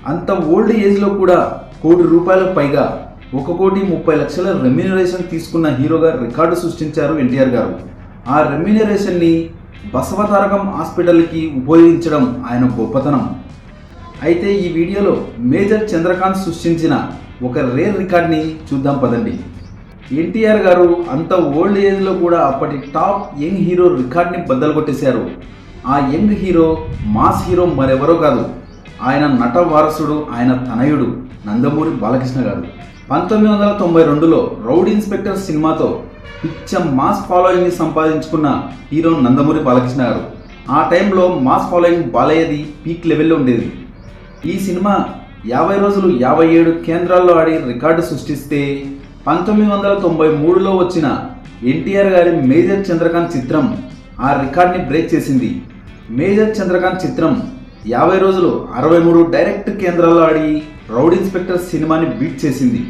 అంత ఓల్డ్ ఏజ్లో కూడా ₹1,00,00,000 పైగా 1,30,00,000 రెమ్యూనరేషన్ తీసుకున్న హీరోగా రికార్డు సృష్టించారు ఎన్టీఆర్ గారు. ఆ రెమ్యూనరేషన్ని బసవతారకం హాస్పిటల్కి ఉపయోగించడం ఆయన గొప్పతనం. అయితే ఈ వీడియోలో మేజర్ చంద్రకాంత్ సృష్టించిన ఒక రేర్ రికార్డ్ని చూద్దాం పదండి. ఎన్టీఆర్ గారు అంత ఓల్డ్ ఏజ్లో కూడా అప్పటి టాప్ యంగ్ హీరో రికార్డ్ని బద్దలు కొట్టేశారు. ఆ యంగ్ హీరో మాస్ హీరో మరెవరో కాదు, ఆయన నట వారసుడు, ఆయన తనయుడు నందమూరి బాలకృష్ణ గారు. 1992లో రౌడీ ఇన్స్పెక్టర్ సినిమాతో పిచ్చ మాస్ ఫాలోయింగ్ని సంపాదించుకున్న హీరో నందమూరి బాలకృష్ణ గారు. ఆ టైంలో మాస్ ఫాలోయింగ్ బాలయ్యది పీక్ లెవెల్లో ఉండేది. ఈ సినిమా 50 రోజులు 57 కేంద్రాల్లో ఆడి రికార్డు సృష్టిస్తే 1993లో వచ్చిన ఎన్టీఆర్ గారి మేజర్ చంద్రకాంత్ చిత్రం ఆ రికార్డ్ని బ్రేక్ చేసింది. మేజర్ చంద్రకాంత్ చిత్రం 50 రోజులు 63 డైరెక్ట్ కేంద్రాల్లో ఆడి రౌడీ ఇన్స్పెక్టర్ సినిమాని బీట్ చేసింది.